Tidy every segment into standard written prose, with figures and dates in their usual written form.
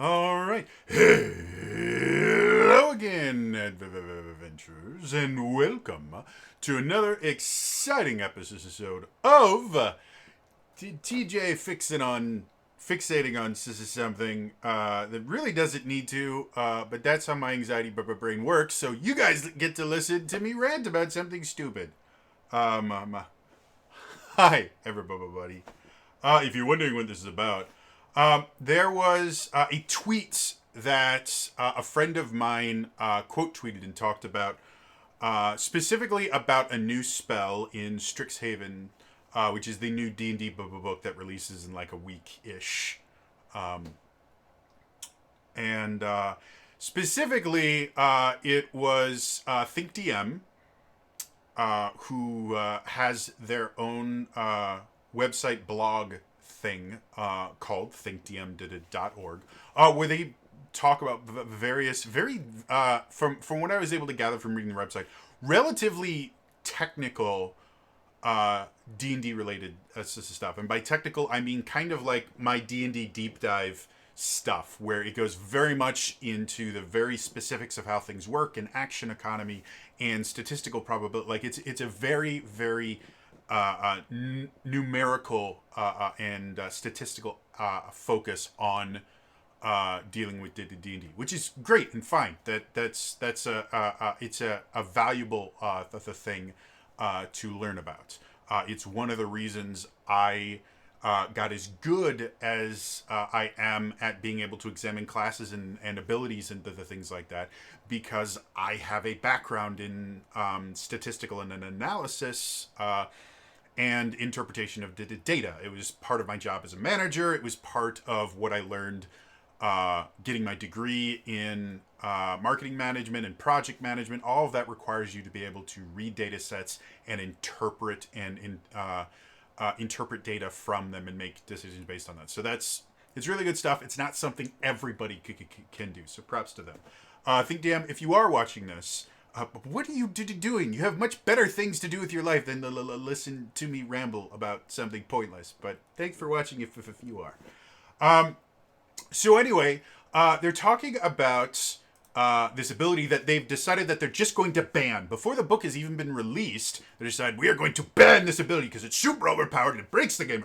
All right. Hello again, adventurers, and welcome to another exciting episode of TJ fixating on something that really doesn't need to, but that's how my anxiety brain works. So you guys get to listen to me rant about something stupid. Hi, everybody. If you're wondering what this is about, there was a tweet that a friend of mine quote tweeted and talked about, specifically about a new spell in Strixhaven, which is the new D&D book that releases in like a week-ish. And specifically, it was ThinkDM, who has their own website blog thing called ThinkDM.org, where they talk about various, from what I was able to gather from reading the website, relatively technical D&D related stuff. And by technical, I mean kind of like my D&D deep dive stuff, where it goes very much into the very specifics of how things work and action economy and statistical probability. Like it's a very, very numerical and statistical focus on dealing with D&D, which is great and fine. That's it's a valuable thing to learn about. It's one of the reasons I got as good as I am at being able to examine classes and abilities and the things like that, because I have a background in statistical and an analysis and interpretation of data. It was part of my job as a manager. It was part of what I learned getting my degree in marketing management and project management. All of that requires you to be able to read data sets and interpret interpret data from them and make decisions based on that. So it's really good stuff. It's not something everybody can do. So props to them. ThinkDM, if you are watching this, what are you doing? You have much better things to do with your life than to listen to me ramble about something pointless. But thanks for watching if you are. So anyway, they're talking about this ability that they've decided that they're just going to ban. Before the book has even been released, they decide we are going to ban this ability because it's super overpowered and it breaks the game.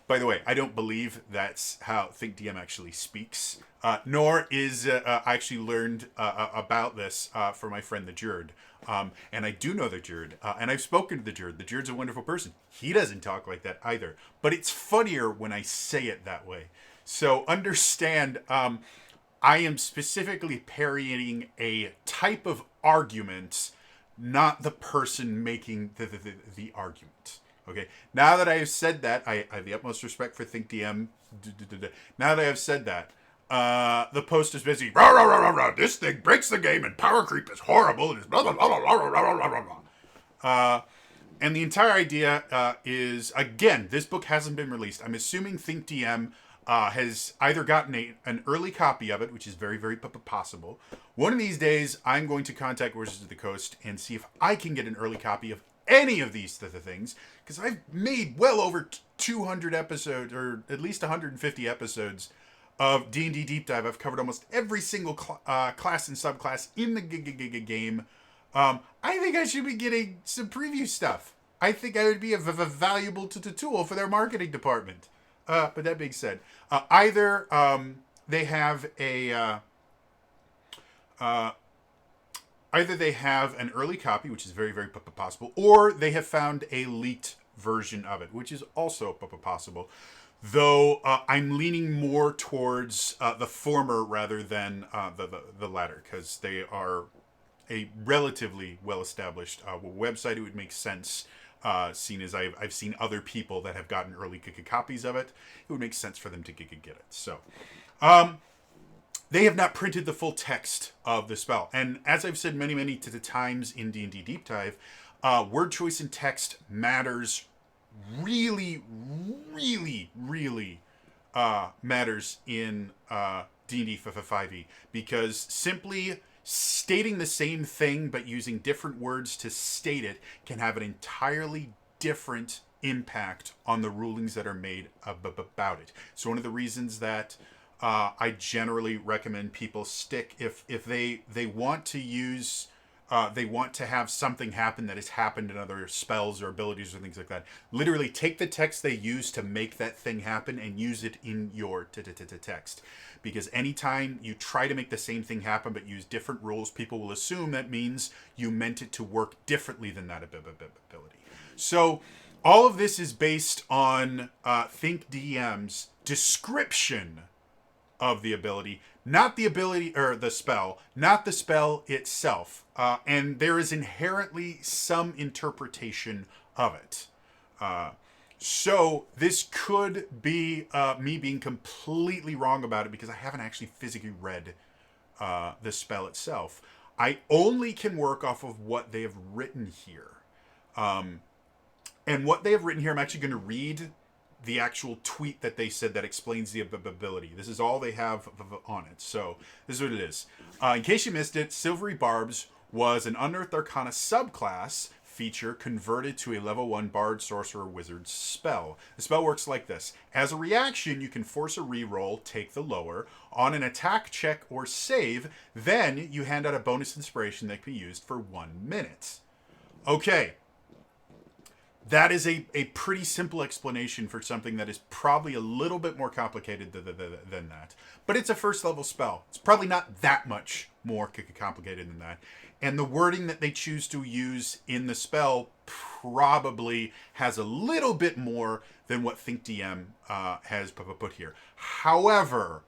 By the way, I don't believe that's how ThinkDM actually speaks, nor is I actually learned about this from my friend the Jerd. And I do know the Jerd, and I've spoken to the Jerd. The Jerd's a wonderful person. He doesn't talk like that either. But it's funnier when I say it that way. So understand, I am specifically parodying a type of argument, not the person making the argument. Okay, now that I have said that, I have the utmost respect for ThinkDM. Now that I have said that, the post is busy. Rah, rah, rah, rah, rah. This thing breaks the game, and power creep is horrible. And, blah, blah, blah, blah, blah, blah, blah, blah. And the entire idea is, again, this book hasn't been released. I'm assuming ThinkDM has either gotten an early copy of it, which is very, very possible. One of these days, I'm going to contact Wizards of the Coast and see if I can get an early copy of any of these things, because I've made well over 200 episodes, or at least 150 episodes of D&D Deep Dive. I've covered almost every single class and subclass in the game. I think I should be getting some preview stuff. I think I would be a valuable tool for their marketing department. But that being said, either they have either they have an early copy, which is very, very possible, or they have found a leaked version of it, which is also possible. Though I'm leaning more towards the former rather than the latter, because they are a relatively well-established website. It would make sense, seeing as I've seen other people that have gotten early copies of it. It would make sense for them to get it. So, they have not printed the full text of the spell. And as I've said many times in D&D Deep Dive, word choice and text matters really matters in D&D 5e, because simply stating the same thing but using different words to state it can have an entirely different impact on the rulings that are made about it. So one of the reasons that I generally recommend people stick, if they want to use, they want to have something happen that has happened in other spells or abilities or things like that, literally take the text they use to make that thing happen and use it in your text. Because anytime you try to make the same thing happen but use different rules, people will assume that means you meant it to work differently than that ability. So all of this is based on ThinkDM's description of the ability, not the ability or the spell, not the spell itself. And there is inherently some interpretation of it. So this could be me being completely wrong about it because I haven't actually physically read the spell itself. I only can work off of what they have written here. And what they have written here, I'm actually going to read the actual tweet that they said that explains the ability. This is all they have on it. So this is what it is. In case you missed it, Silvery Barbs was an Unearthed Arcana subclass feature converted to a level 1 Bard, Sorcerer, Wizard spell. The spell works like this. As a reaction, you can force a reroll, take the lower, on an attack check or save. Then you hand out a bonus inspiration that can be used for 1 minute. Okay. That is a pretty simple explanation for something that is probably a little bit more complicated than that. But it's a first level spell. It's probably not that much more complicated than that. And the wording that they choose to use in the spell probably has a little bit more than what ThinkDM has put here. However,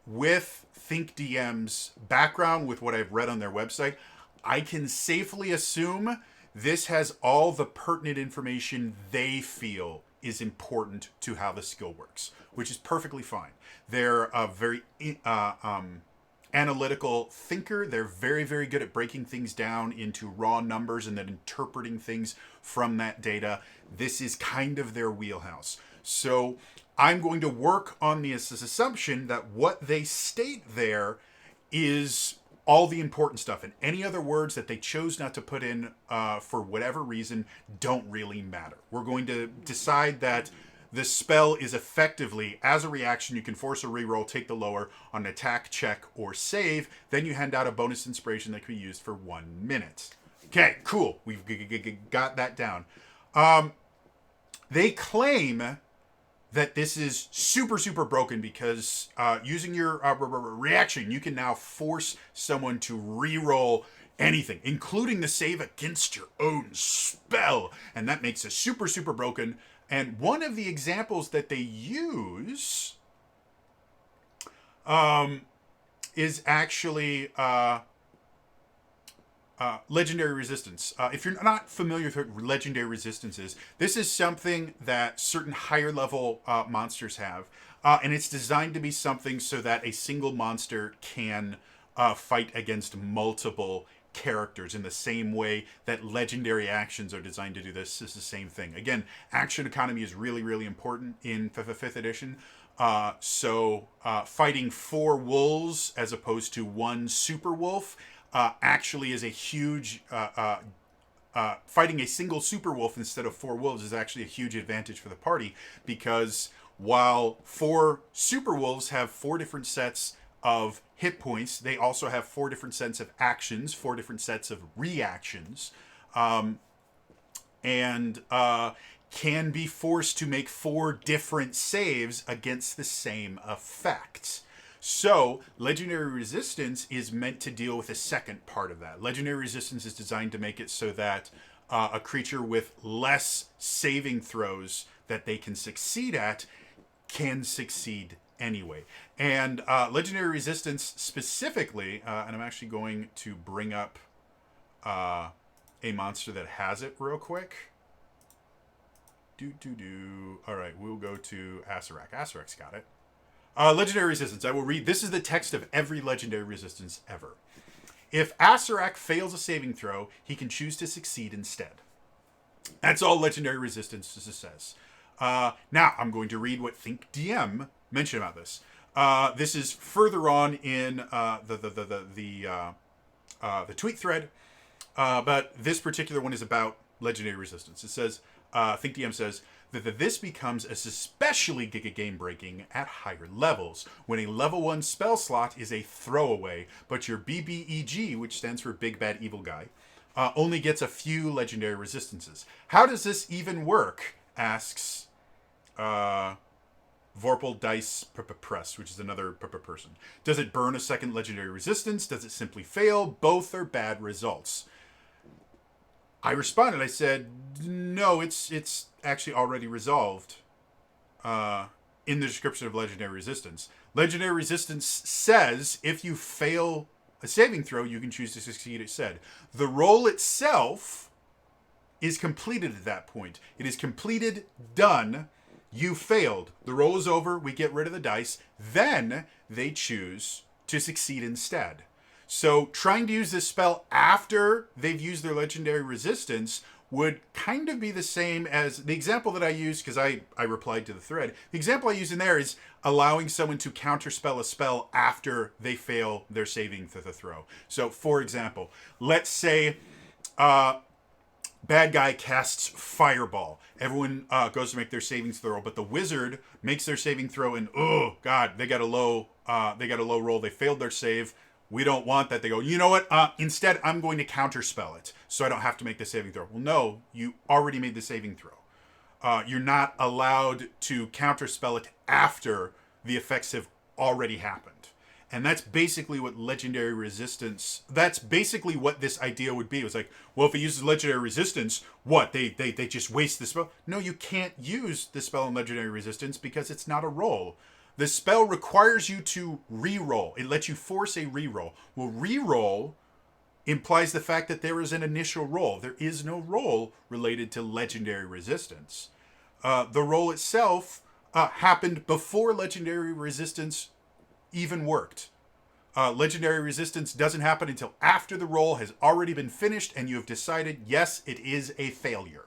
with ThinkDM's background, with what I've read on their website, I can safely assume this has all the pertinent information they feel is important to how the skill works, which is perfectly fine. They're a very analytical thinker. They're very, very good at breaking things down into raw numbers and then interpreting things from that data. This is kind of their wheelhouse. So I'm going to work on this assumption that what they state there is all the important stuff, and any other words that they chose not to put in for whatever reason don't really matter. We're going to decide that the spell is effectively, as a reaction, you can force a reroll, take the lower on an attack, check, or save. Then you hand out a bonus inspiration that can be used for 1 minute. Okay, cool. We've got that down. They claim that this is super, super broken because using your reaction, you can now force someone to reroll anything, including the save against your own spell. And that makes it super, super broken. And one of the examples that they use is actually legendary resistance. If you're not familiar with what legendary resistance is, this is something that certain higher level monsters have. And it's designed to be something so that a single monster can fight against multiple characters in the same way that legendary actions are designed to do this. It's the same thing. Again, action economy is really, really important in 5th edition. So fighting 4 wolves as opposed to 1 super wolf actually is a huge... fighting a single super wolf instead of 4 wolves is actually a huge advantage for the party, because while 4 super wolves have 4 different sets of hit points, they also have 4 different sets of actions, 4 different sets of reactions, and can be forced to make 4 different saves against the same effect. So, Legendary Resistance is meant to deal with the second part of that. Legendary Resistance is designed to make it so that a creature with less saving throws that they can succeed at can succeed anyway. And Legendary Resistance specifically, and I'm actually going to bring up a monster that has it real quick. All right, we'll go to Acererak. Acerek's got it. Legendary Resistance. I will read. This is the text of every Legendary Resistance ever. If Acererak fails a saving throw, he can choose to succeed instead. That's all Legendary Resistance says. Now, I'm going to read what ThinkDM mentioned about this. This is further on in the tweet thread, but this particular one is about Legendary Resistance. It says, ThinkDM says that this becomes especially game-breaking at higher levels, when a level 1 spell slot is a throwaway, but your BBEG, which stands for Big Bad Evil Guy, only gets a few legendary resistances. How does this even work? Asks Vorpal Dice Press, which is another person. Does it burn a second legendary resistance? Does it simply fail? Both are bad results. I responded, I said, no, it's actually already resolved in the description of legendary resistance. Legendary resistance says if you fail a saving throw, you can choose to succeed, it said. The roll itself is completed at that point. It is completed, done. You failed. The roll is over. We get rid of the dice. Then they choose to succeed instead. So trying to use this spell after they've used their legendary resistance would kind of be the same as the example that I used, because I replied to the thread. The example I use in there is allowing someone to counterspell a spell after they fail their saving for the throw. So, for example, let's say bad guy casts Fireball. Everyone goes to make their saving throw, but the wizard makes their saving throw, and oh god, they got a low roll. They failed their save. We don't want that. They go, you know what? Instead, I'm going to counterspell it, so I don't have to make the saving throw. Well, no, you already made the saving throw. You're not allowed to counterspell it after the effects have already happened. And that's basically what legendary resistance, that's basically what this idea would be. It was like, well, if it uses legendary resistance, what? They just waste the spell? No, you can't use the spell in legendary resistance because it's not a roll. The spell requires you to re-roll. It lets you force a re-roll. Well, re-roll implies the fact that there is an initial roll. There is no roll related to legendary resistance. The roll itself happened before legendary resistance even worked. Legendary resistance doesn't happen until after the roll has already been finished and you have decided, yes, it is a failure.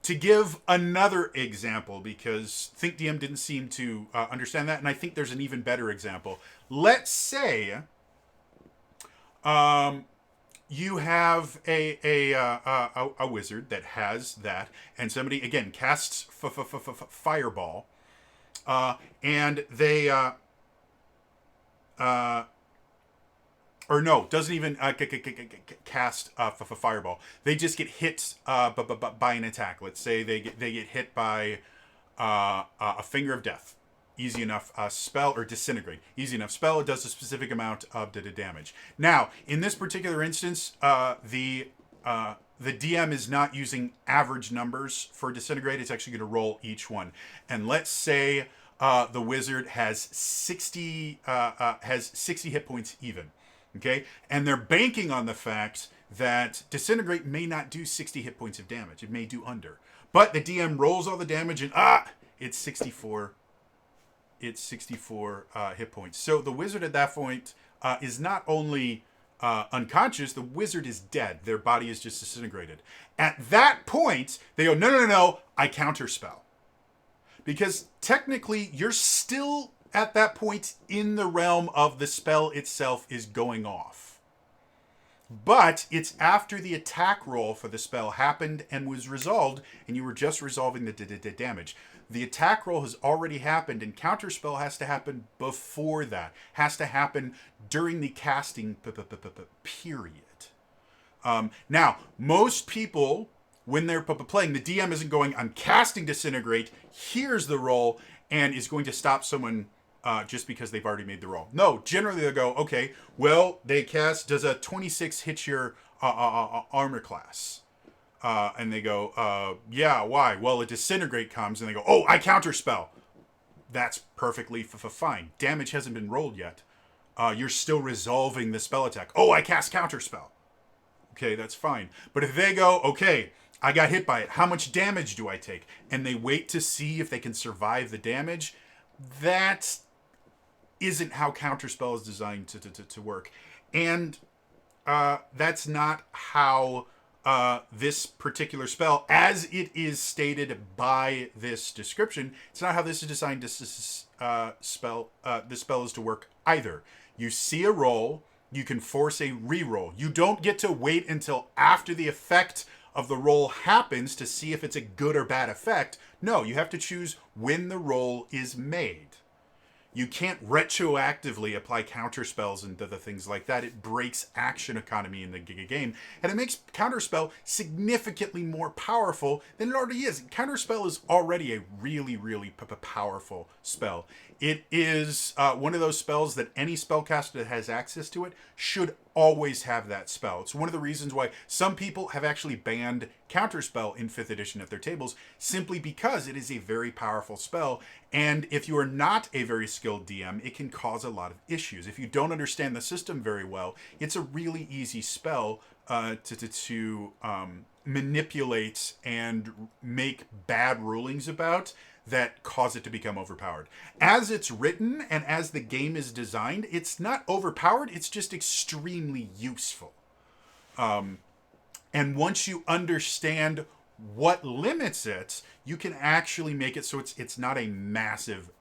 To give another example, because ThinkDM didn't seem to understand that, and I think there's an even better example. Let's say you have a wizard that has that, and somebody, again, casts Fireball, and they... or no, doesn't even cast Fireball. They just get hit by an attack. Let's say they get hit by a Finger of Death. Easy enough spell, or Disintegrate. Easy enough spell. It does a specific amount of damage. Now, in this particular instance, the DM is not using average numbers for Disintegrate. It's actually going to roll each one. And let's say the wizard has 60 hit points even. Okay, and they're banking on the fact that Disintegrate may not do 60 hit points of damage. It may do under. But the DM rolls all the damage and it's 64. It's 64 hit points. So the wizard at that point is not only unconscious, the wizard is dead. Their body is just disintegrated. At that point, they go, no, I counterspell. Because technically, you're still at that point in the realm of the spell itself is going off. But it's after the attack roll for the spell happened and was resolved, and you were just resolving the damage. The attack roll has already happened, and counterspell has to happen before that. Has to happen during the casting period. Now, most people, when they're playing, the DM isn't going, I'm casting Disintegrate, here's the roll, and is going to stop someone just because they've already made the roll. No, generally they'll go, okay, well, they cast, does a 26 hit your armor class? And they go, yeah, why? Well, a Disintegrate comes, and they go, oh, I counterspell. That's perfectly fine. Damage hasn't been rolled yet. You're still resolving the spell attack. Oh, I cast Counterspell. Okay, that's fine. But if they go, okay, I got hit by it, how much damage do I take? And they wait to see if they can survive the damage, that isn't how Counterspell is designed to work. And that's not how this particular spell, as it is stated by this description, it's not how this is designed to this spell is to work either. You see a roll, you can force a re-roll. You don't get to wait until after the effect of the roll happens to see if it's a good or bad effect. No, you have to choose when the roll is made. You can't retroactively apply counterspells and other things like that. It breaks action economy in the game, and it makes counterspell significantly more powerful than it already is. Counterspell is already a really, really powerful spell. It is one of those spells that any spellcaster that has access to it should always have that spell. It's one of the reasons why some people have actually banned Counterspell in 5th edition at their tables, simply because it is a very powerful spell, and if you are not a very skilled DM, it can cause a lot of issues. If you don't understand the system very well, it's a really easy spell to manipulate and make bad rulings about that cause it to become overpowered. As it's written and as the game is designed, it's not overpowered, it's just extremely useful. And once you understand what limits it, you can actually make it so it's not a massive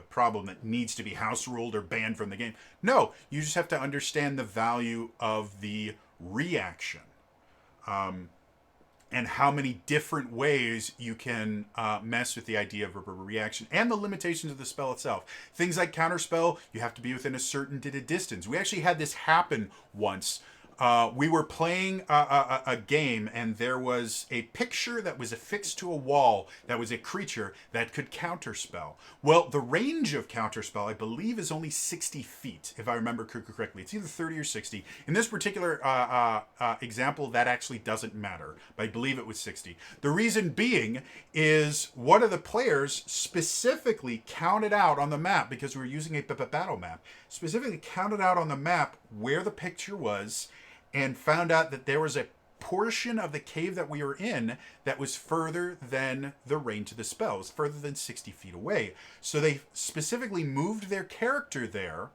problem that needs to be house ruled or banned from the game. No, you just have to understand the value of the reaction. And how many different ways you can mess with the idea of a reaction and the limitations of the spell itself. Things like counterspell, you have to be within a certain distance. We actually had this happen once. We were playing a game, and there was a picture that was affixed to a wall that was a creature that could counterspell. Well, the range of counterspell, I believe, is only 60 feet, if I remember correctly. It's either 30 or 60. In this particular example, that actually doesn't matter, but I believe it was 60. The reason being is one of the players specifically counted out on the map, because we were using a battle map, specifically counted out on the map where the picture was, and found out that there was a portion of the cave that we were in that was further than the range of the spell. It was further than 60 feet away. So they specifically moved their character there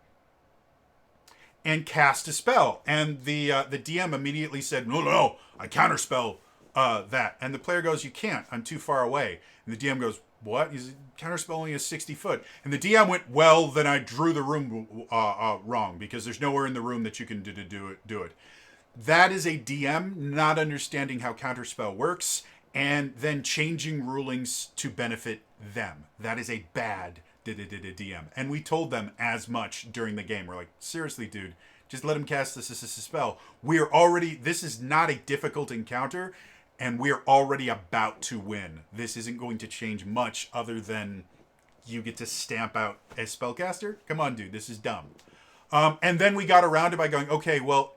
and cast a spell. And the DM immediately said, no, I counterspell that. And the player goes, you can't, I'm too far away. And the DM goes, what? He's counterspell only is 60 foot. And the DM went, well, then I drew the room wrong, because there's nowhere in the room that you can do it. That is a DM not understanding how counterspell works and then changing rulings to benefit them. That is a bad DM. And we told them as much during the game. We're like, seriously, dude, just let him cast this spell. This is not a difficult encounter, and we're already about to win. This isn't going to change much other than you get to stamp out a spellcaster. Come on, dude, this is dumb. And then we got around it by going, okay, well,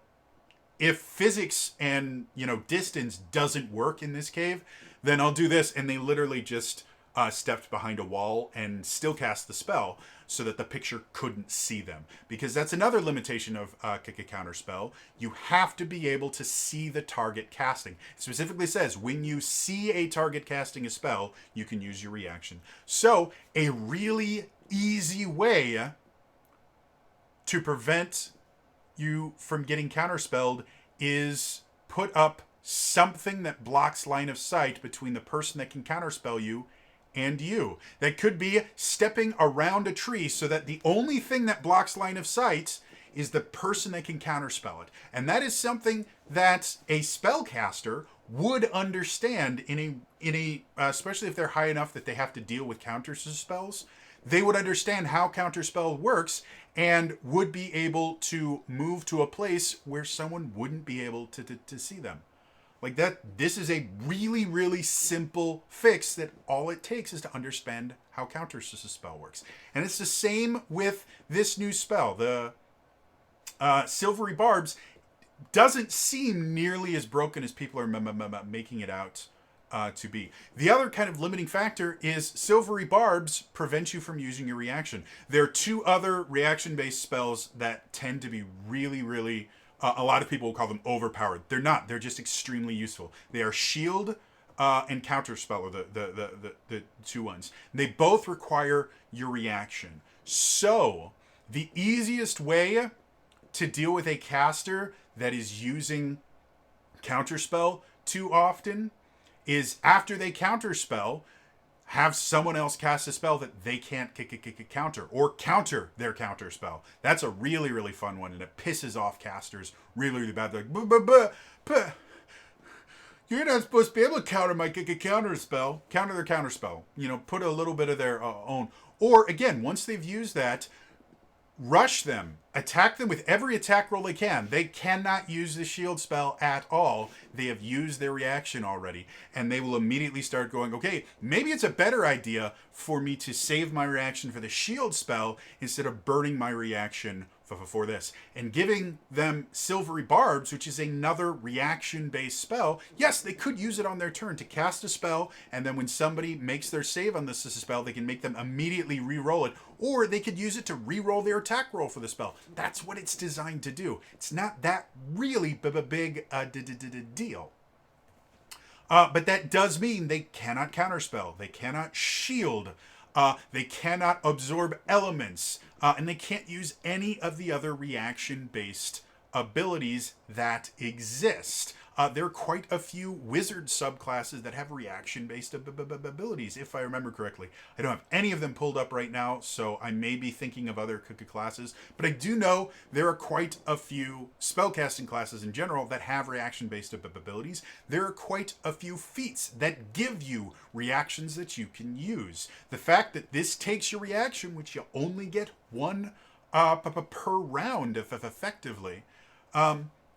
if physics and, distance doesn't work in this cave, then I'll do this. And they literally just stepped behind a wall and still cast the spell so that the picture couldn't see them. Because that's another limitation of counterspell. You have to be able to see the target casting. It specifically says when you see a target casting a spell, you can use your reaction. So a really easy way to prevent you from getting counterspelled is put up something that blocks line of sight between the person that can counterspell you and you. That could be stepping around a tree so that the only thing that blocks line of sight is the person that can counterspell it. And that is something that a spellcaster would understand in a especially if they're high enough that they have to deal with counter spells. They would understand how counterspell works and would be able to move to a place where someone wouldn't be able to see them. Like that, this is a really, really simple fix that all it takes is to understand how counterspell works. And it's the same with this new spell. The Silvery Barbs doesn't seem nearly as broken as people are making it out to be. The other kind of limiting factor is Silvery Barbs prevent you from using your reaction. There are two other reaction-based spells that tend to be really, really, a lot of people will call them overpowered. They're not. They're just extremely useful. They are Shield and Counterspell are the two ones. They both require your reaction. So the easiest way to deal with a caster that is using Counterspell too often is after they counterspell, have someone else cast a spell that they can't counter, or counter their counterspell. That's a really, really fun one, and it pisses off casters really, really bad. They're like, You're not supposed to be able to counter my counter spell. Counter their counter spell. Put a little bit of their own. Or, again, once they've used that, rush them. Attack them with every attack roll they can. They cannot use the shield spell at all. They have used their reaction already. And they will immediately start going, okay, maybe it's a better idea for me to save my reaction for the shield spell instead of burning my reaction for this. And giving them Silvery Barbs, which is another reaction-based spell. Yes, they could use it on their turn to cast a spell, and then when somebody makes their save on this spell, they can make them immediately re-roll it. Or they could use it to re-roll their attack roll for the spell. That's what it's designed to do. It's not that really big deal. But that does mean they cannot counterspell. They cannot shield. They cannot absorb elements. And they can't use any of the other reaction-based abilities that exist. There are quite a few wizard subclasses that have reaction-based abilities, if I remember correctly. I don't have any of them pulled up right now, so I may be thinking of other classes. But I do know there are quite a few spellcasting classes in general that have reaction-based abilities. There are quite a few feats that give you reactions that you can use. The fact that this takes your reaction, which you only get one per round, effectively,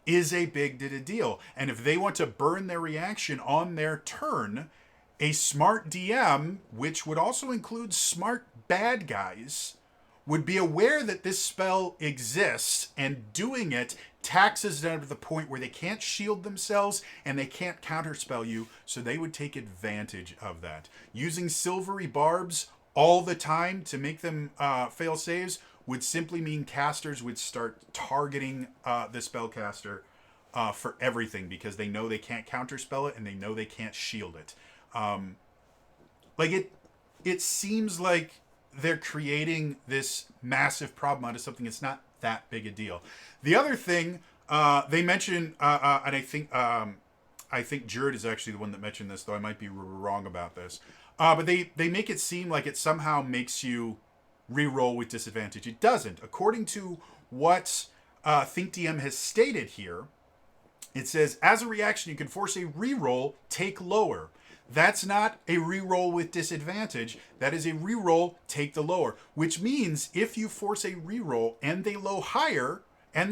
is a big deal. And if they want to burn their reaction on their turn, a smart DM, which would also include smart bad guys, would be aware that this spell exists, and doing it taxes them to the point where they can't shield themselves and they can't counterspell you, so they would take advantage of that. Using Silvery Barbs all the time to make them fail saves would simply mean casters would start targeting the spellcaster for everything, because they know they can't counterspell it and they know they can't shield it. It seems like they're creating this massive problem out of something that's not that big a deal. The other thing they mentioned, and I think Jared is actually the one that mentioned this, though I might be wrong about this. But they make it seem like it somehow makes you reroll with disadvantage. It doesn't. According to what ThinkDM has stated here, it says, as a reaction, you can force a reroll, take lower. That's not a reroll with disadvantage. That is a reroll, take the lower. Which means if you force a reroll and they roll higher, they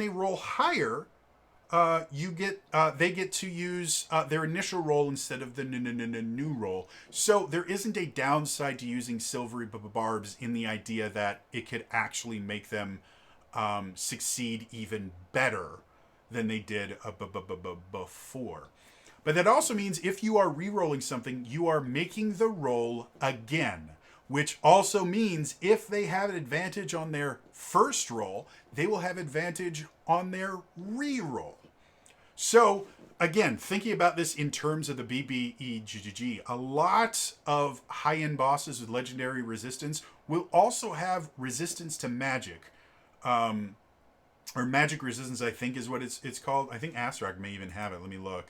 get to use their initial roll instead of the new roll. So there isn't a downside to using Silvery Barbs in the idea that it could actually make them succeed even better than they did before. But that also means if you are re-rolling something, you are making the roll again. Which also means if they have an advantage on their first roll, they will have advantage on their re-roll. So, again, thinking about this in terms of the BBEGG, a lot of high-end bosses with legendary resistance will also have resistance to magic. Or magic resistance, I think, is what it's called. I think Asarak may even have it. Let me look.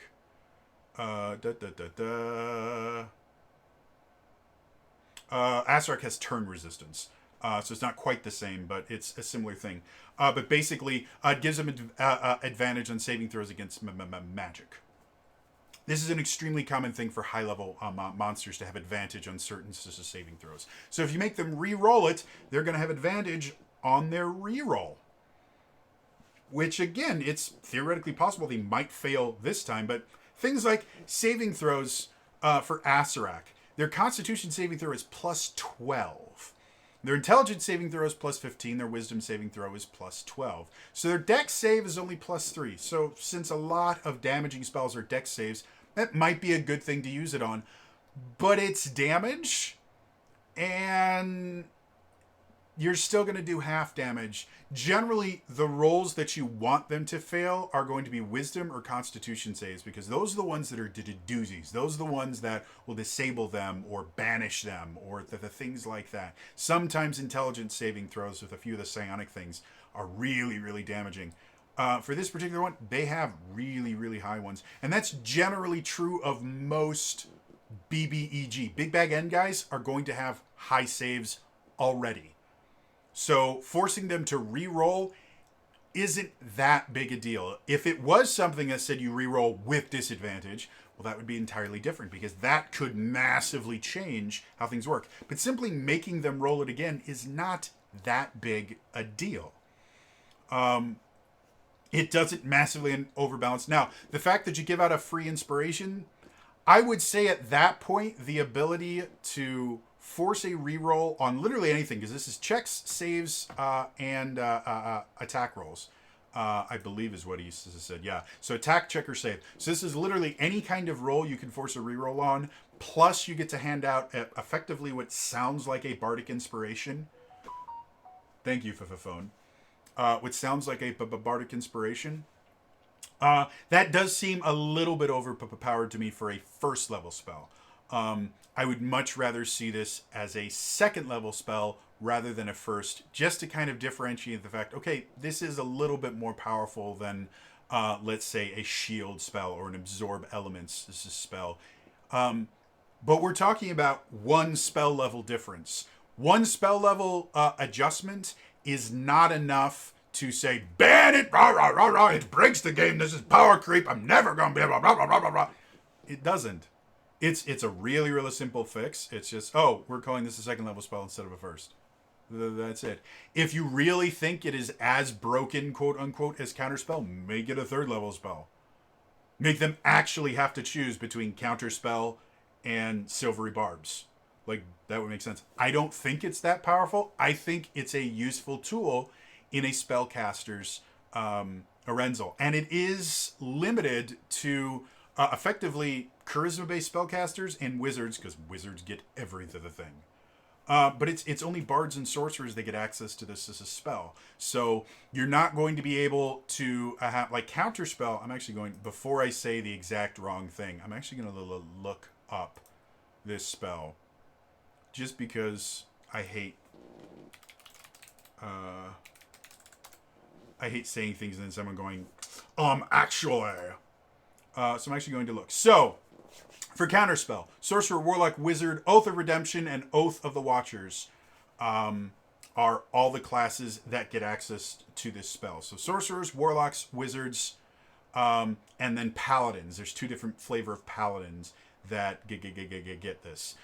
Asarak has turn resistance. So it's not quite the same, but it's a similar thing. But basically, it gives them advantage on saving throws against magic. This is an extremely common thing for high-level monsters to have advantage on certain saving throws. So if you make them re-roll it, they're going to have advantage on their re-roll. Which, again, it's theoretically possible they might fail this time, but things like saving throws for Asarak. Their Constitution saving throw is plus 12. Their Intelligence saving throw is plus 15. Their Wisdom saving throw is plus 12. So their Dex save is only plus 3. So since a lot of damaging spells are Dex saves, that might be a good thing to use it on. But it's damage, and you're still going to do half damage. Generally, the rolls that you want them to fail are going to be Wisdom or Constitution saves, because those are the ones that are doozies. Those are the ones that will disable them or banish them or the things like that. Sometimes Intelligence saving throws with a few of the psionic things are really, really damaging. For this particular one, they have really, really high ones. And that's generally true of most BBEG. Big Bag End guys are going to have high saves already. So forcing them to re-roll isn't that big a deal. If it was something that said you re-roll with disadvantage, Well, that would be entirely different because that could massively change how things work. But simply making them roll it again is not that big a deal. It doesn't massively overbalance. Now, the fact that you give out a free inspiration, I would say at that point, the ability to force a reroll on literally anything, because this is checks, saves, and attack rolls. I believe is what he said. Yeah. So attack, check, or save. So this is literally any kind of roll you can force a reroll on. Plus, you get to hand out effectively what sounds like a bardic inspiration. Thank you, Phone. What sounds like a bardic inspiration. That does seem a little bit overpowered to me for a first level spell. I would much rather see this as a second level spell rather than a first, just to kind of differentiate the fact, okay, this is a little bit more powerful than, let's say, a shield spell or an absorb elements spell. But we're talking about one spell level difference. One spell level adjustment is not enough to say, ban it, rah, rah, rah, rah, it breaks the game, this is power creep, I'm never going to be able to, rah, rah, rah, rah. It doesn't. It's a really, really simple fix. It's just, oh, we're calling this a second level spell instead of a first. That's it. If you really think it is as broken, quote unquote, as counterspell, make it a third level spell. Make them actually have to choose between counterspell and silvery barbs. Like, that would make sense. I don't think it's that powerful. I think it's a useful tool in a spellcaster's Arenzel. And it is limited to effectively charisma-based spellcasters and wizards, because wizards get everything. But it's only bards and sorcerers that get access to this as a spell. So you're not going to be able to have, like, counterspell. I'm actually going, before I say the exact wrong thing, I'm actually going to look up this spell. Just because I hate saying things and then someone going, actually. So I'm actually going to look. So, for counterspell, Sorcerer, Warlock, Wizard, Oath of Redemption, and Oath of the Watchers are all the classes that get access to this spell. So Sorcerers, Warlocks, Wizards, and then Paladins. There's two different flavor of Paladins that get this.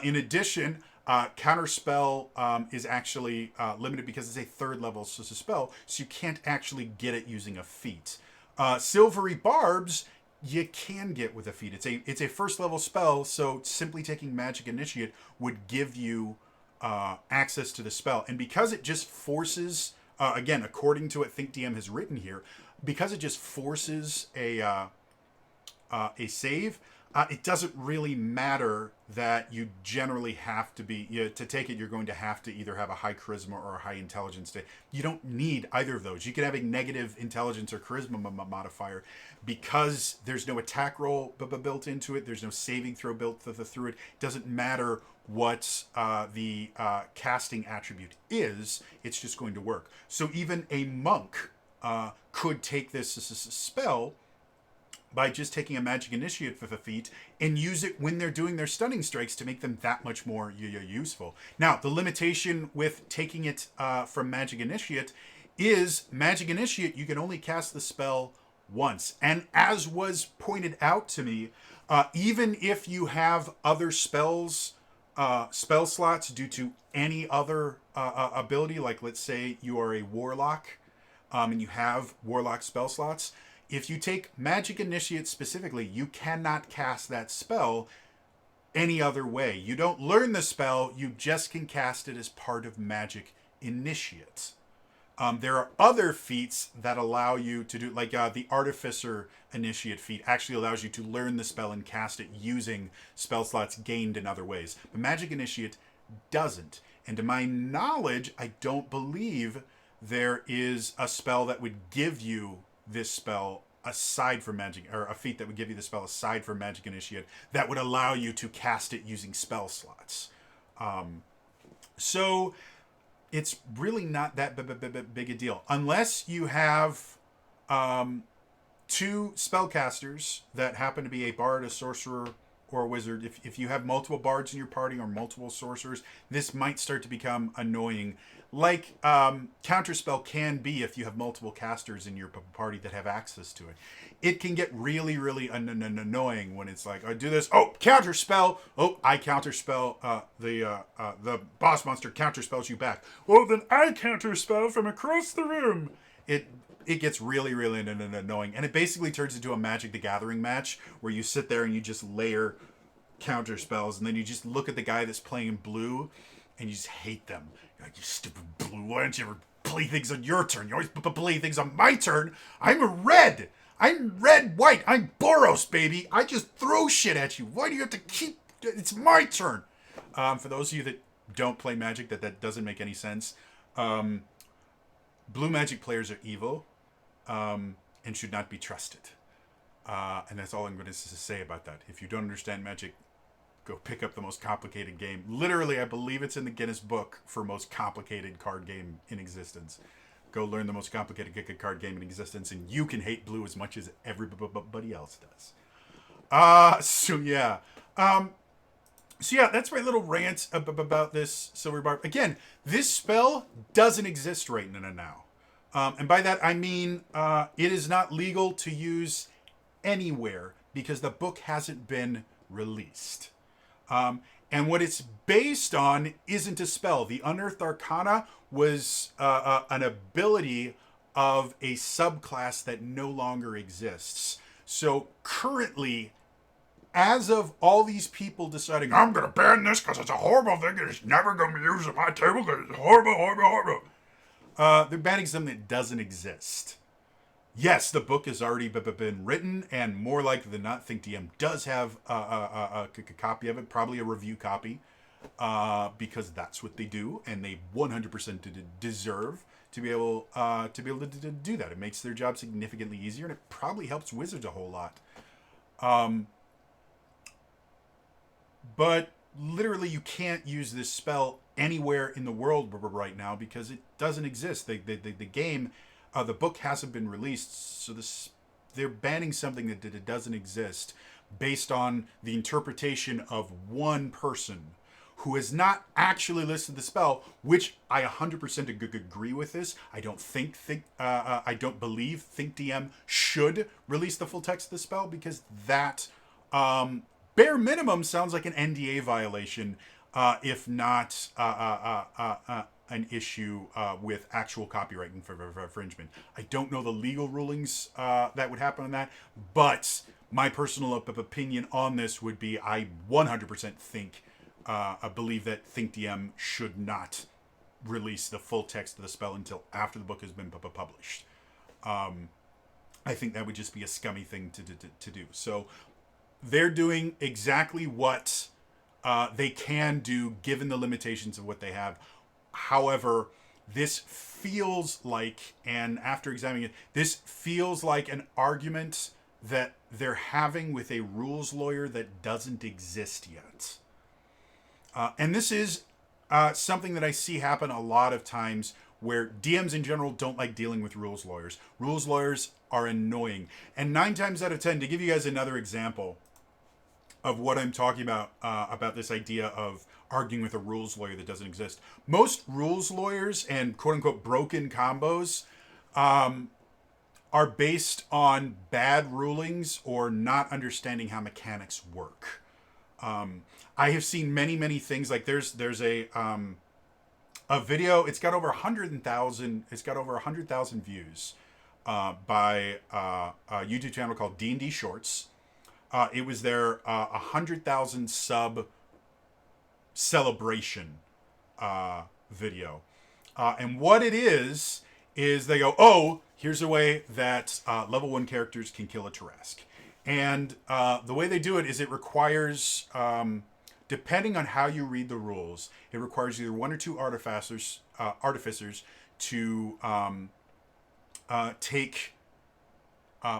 In addition, Counterspell is actually limited because it's a third level spell, so you can't actually get it using a feat. Silvery Barbs you can get with a feat. It's a first level spell, so simply taking Magic Initiate would give you access to the spell. And because it just forces, again, according to what ThinkDM has written here, because it just forces a save, it doesn't really matter that you generally have to be, to take it, you're going to have to either have a high charisma or a high intelligence. You don't need either of those. You can have a negative intelligence or charisma modifier because there's no attack roll built into it. There's no saving throw built through it. It doesn't matter what the casting attribute is. It's just going to work. So even a monk could take this spell by just taking a Magic Initiate for the feat and use it when they're doing their stunning strikes to make them that much more useful. Now, the limitation with taking it from Magic Initiate is Magic Initiate, you can only cast the spell once. And as was pointed out to me, even if you have other spell slots due to any other ability, like let's say you are a Warlock and you have Warlock spell slots, if you take Magic Initiate specifically, you cannot cast that spell any other way. You don't learn the spell, you just can cast it as part of Magic Initiate. There are other feats that allow you to do, like the Artificer Initiate feat actually allows you to learn the spell and cast it using spell slots gained in other ways. But Magic Initiate doesn't. And to my knowledge, I don't believe there is a spell that would give you this spell aside from Magic, or a feat that would give you the spell aside from Magic Initiate that would allow you to cast it using spell slots. So it's really not that big a deal unless you have two spellcasters that happen to be a bard, a sorcerer, or a wizard, if you have multiple bards in your party or multiple sorcerers, this might start to become annoying. Like Counterspell can be if you have multiple casters in your party that have access to it. It can get really, really annoying when it's like, I do this, oh, Counterspell, oh, I Counterspell, the boss monster counterspells you back. Oh, then I Counterspell from across the room. It gets really, really annoying. And it basically turns into a Magic the Gathering match where you sit there and you just layer counter spells, and then you just look at the guy that's playing blue and you just hate them. You're like, you stupid blue, why don't you ever play things on your turn? You always play things on my turn. I'm a red. I'm red-white. I'm Boros, baby. I just throw shit at you. Why do you have to keep... It's my turn. For those of you that don't play Magic, that doesn't make any sense. Blue Magic players are evil. And should not be trusted. And that's all I'm going to say about that. If you don't understand Magic, go pick up the most complicated game. Literally, I believe it's in the Guinness Book for most complicated card game in existence. Go learn the most complicated card game in existence, and you can hate blue as much as everybody else does. So yeah, that's my little rant about this Silver Barb. Again, this spell doesn't exist right now. And by that, I mean it is not legal to use anywhere because the book hasn't been released. And what it's based on isn't a spell. The Unearthed Arcana was an ability of a subclass that no longer exists. So currently, as of all these people deciding, I'm going to ban this because it's a horrible thing and it's never going to be used at my table because it's horrible. They're banning something that doesn't exist. Yes, the book has already been written, and more likely than not, ThinkDM does have a copy of it, probably a review copy, because that's what they do, and they 100% deserve to be able to do that. It makes their job significantly easier, and it probably helps Wizards a whole lot. But literally, you can't use this spell anywhere in the world right now because it doesn't exist. The game, the book hasn't been released, so they're banning something that doesn't exist based on the interpretation of one person who has not actually listed the spell, which I 100% agree with this. I don't believe ThinkDM should release the full text of the spell because that bare minimum sounds like an NDA violation, if not an issue with actual copyright infringement. I don't know the legal rulings that would happen on that, but my personal opinion on this would be I 100% believe that ThinkDM should not release the full text of the spell until after the book has been published. I think that would just be a scummy thing to do. So they're doing exactly what they can do given the limitations of what they have. However, this feels like, and after examining it, this feels like an argument that they're having with a rules lawyer that doesn't exist yet. And this is something that I see happen a lot of times where DMs in general don't like dealing with rules lawyers. Rules lawyers are annoying. And 9 times out of 10, to give you guys another example of what I'm talking about this idea of arguing with a rules lawyer that doesn't exist. Most rules lawyers and quote-unquote broken combos are based on bad rulings or not understanding how mechanics work. I have seen many things, like there's a video, it's got over 100,000 views by a YouTube channel called D&D Shorts. It was their 100,000 sub celebration video. And what it is they go, oh, here's a way that level 1 characters can kill a Tarrasque. And the way they do it is it requires, depending on how you read the rules, it requires either 1 or 2 artificers to take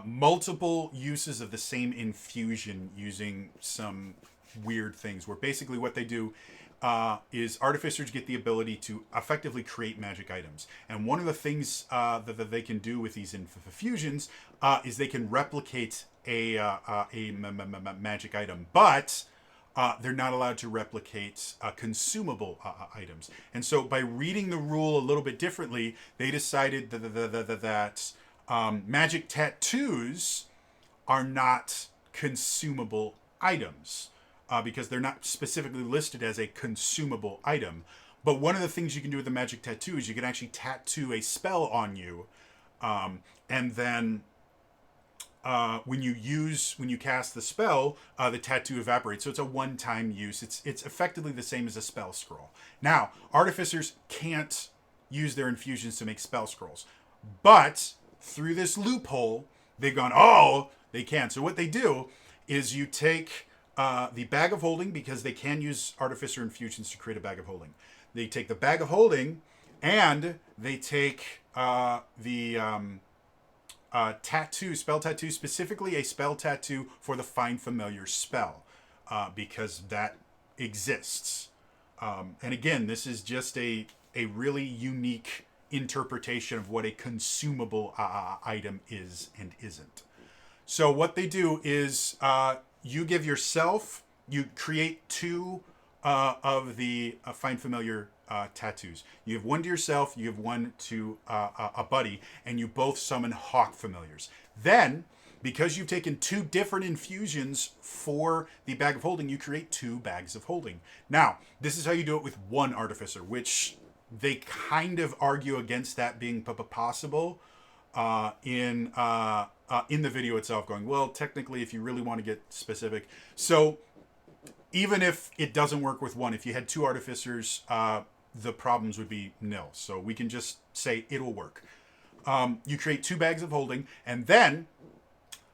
multiple uses of the same infusion using some weird things, where basically what they do, is artificers get the ability to effectively create magic items. And one of the things that they can do with these infusions is they can replicate a magic item, but they're not allowed to replicate consumable items. And so by reading the rule a little bit differently, they decided that magic tattoos are not consumable items because they're not specifically listed as a consumable item. But one of the things you can do with the magic tattoo is you can actually tattoo a spell on you, and then when you cast the spell, the tattoo evaporates. So it's a one-time use. It's effectively the same as a spell scroll. Now, artificers can't use their infusions to make spell scrolls, but through this loophole, they've gone, oh, they can. So what they do is you take the bag of holding, because they can use artificer infusions to create a bag of holding. They take the bag of holding, and they take the tattoo, spell tattoo, specifically a spell tattoo for the Find Familiar spell, because that exists. And again, this is just a really unique interpretation of what a consumable item is and isn't. So what they do is you give yourself, you create two of the Find Familiar tattoos. You have one to yourself, you have one to a buddy, and you both summon hawk familiars. Then, because you've taken two different infusions for the bag of holding, you create two bags of holding. Now, this is how you do it with one artificer, which they kind of argue against that being possible in the video itself, going, well, technically, if you really want to get specific. So even if it doesn't work with one, if you had two artificers, the problems would be nil. So we can just say it'll work. You create two bags of holding, and then,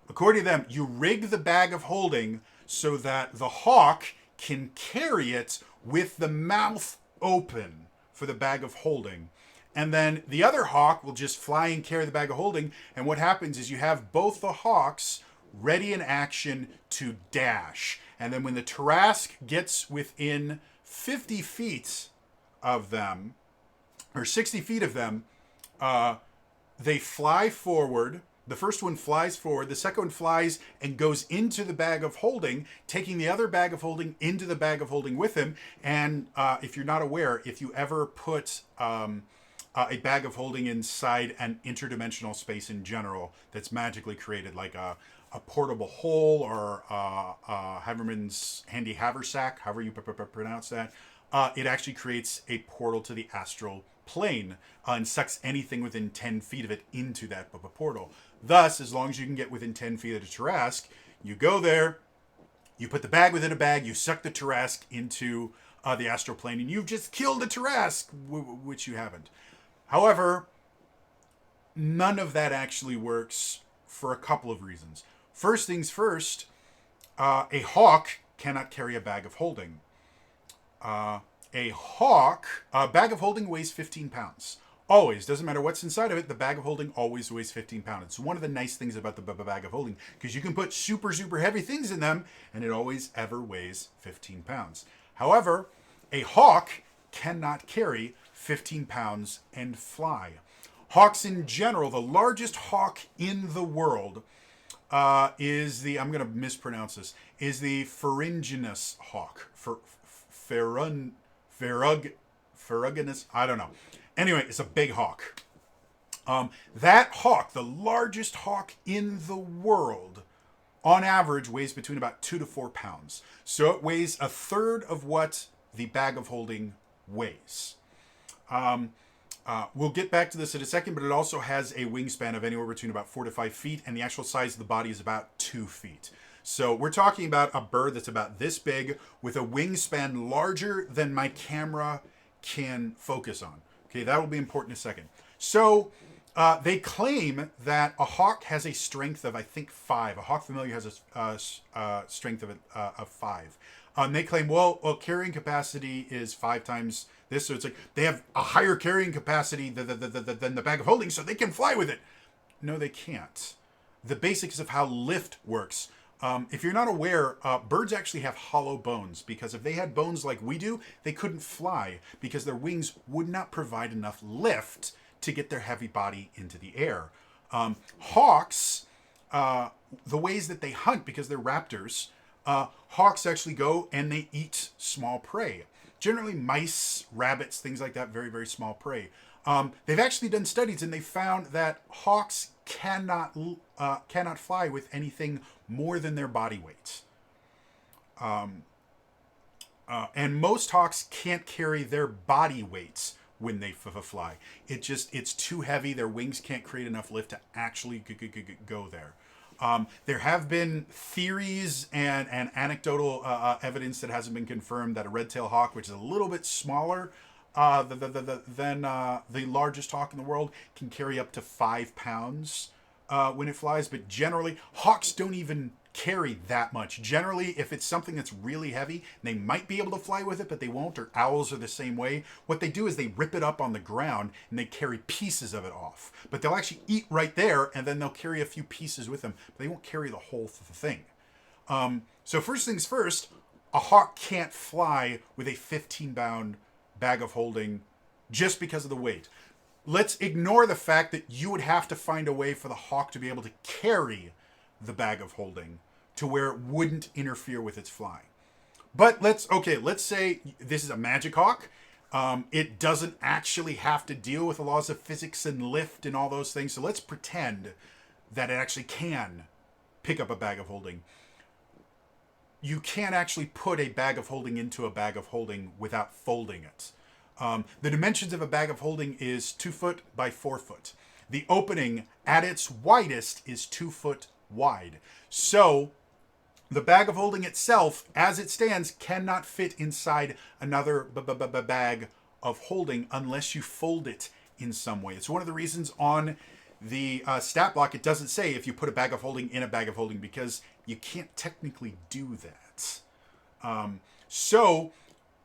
according to them, you rig the bag of holding so that the hawk can carry it with the mouth open for the bag of holding. And then the other hawk will just fly and carry the bag of holding. And what happens is you have both the hawks ready in action to dash. And then when the Tarrasque gets within 50 feet of them, or 60 feet of them, they fly forward. The first one flies forward. The second one flies and goes into the bag of holding, taking the other bag of holding into the bag of holding with him. And if you're not aware, if you ever put a bag of holding inside an interdimensional space in general that's magically created, like a portable hole or Haverman's handy haversack, however you pronounce that, it actually creates a portal to the astral plane and sucks anything within 10 feet of it into that portal. Thus, as long as you can get within 10 feet of the Tarrasque, you go there, you put the bag within a bag, you suck the Tarrasque into the astral plane, and you've just killed the Tarrasque, which you haven't. However, none of that actually works for a couple of reasons. First things first, a hawk cannot carry a bag of holding. A bag of holding weighs 15 pounds. Always. Doesn't matter what's inside of it, the bag of holding always weighs 15 pounds. It's one of the nice things about the bag of holding, because you can put super, super heavy things in them, and it always ever weighs 15 pounds. However, a hawk cannot carry 15 pounds and fly. Hawks in general, the largest hawk in the world is the, I'm going to mispronounce this, is the Ferruginous hawk. Ferruginous, I don't know. Anyway, it's a big hawk. That hawk, the largest hawk in the world, on average weighs between about 2 to 4 pounds. So it weighs a third of what the bag of holding weighs. We'll get back to this in a second, but it also has a wingspan of anywhere between about 4 to 5 feet, and the actual size of the body is about 2 feet. So we're talking about a bird that's about this big with a wingspan larger than my camera can focus on. Okay, that will be important in a second. So they claim that a hawk has a strength of, I think, 5. A hawk familiar has a strength of 5. They claim, well, carrying capacity is 5 times this, so it's like they have a higher carrying capacity than the bag of holding, so they can fly with it. No, they can't. The basics of how lift works. If you're not aware, birds actually have hollow bones because if they had bones like we do, they couldn't fly because their wings would not provide enough lift to get their heavy body into the air. Hawks, the ways that they hunt, because they're raptors, hawks actually go and they eat small prey. Generally mice, rabbits, things like that, very, very small prey. They've actually done studies and they found that hawks cannot fly with anything more than their body weight. And most hawks can't carry their body weights when they fly. It's too heavy. Their wings can't create enough lift to actually go there. There have been theories and anecdotal evidence that hasn't been confirmed that a red-tailed hawk, which is a little bit smaller than the largest hawk in the world, can carry up to 5 pounds when it flies. But generally, hawks don't even carry that much. Generally, if it's something that's really heavy, they might be able to fly with it, but they won't, or owls are the same way. What they do is they rip it up on the ground and they carry pieces of it off. But they'll actually eat right there and then they'll carry a few pieces with them, but they won't carry the whole thing. So first things first, a hawk can't fly with a 15-pound bag of holding just because of the weight. Let's ignore the fact that you would have to find a way for the hawk to be able to carry the bag of holding to where it wouldn't interfere with its flying. But let's say this is a magic hawk. It doesn't actually have to deal with the laws of physics and lift and all those things. So let's pretend that it actually can pick up a bag of holding. You can't actually put a bag of holding into a bag of holding without folding it. The dimensions of a bag of holding is 2 foot by 4 foot. The opening at its widest is 2 foot wide. So the bag of holding itself, as it stands, cannot fit inside another bag of holding unless you fold it in some way. It's one of the reasons on the stat block it doesn't say if you put a bag of holding in a bag of holding, because you can't technically do that. So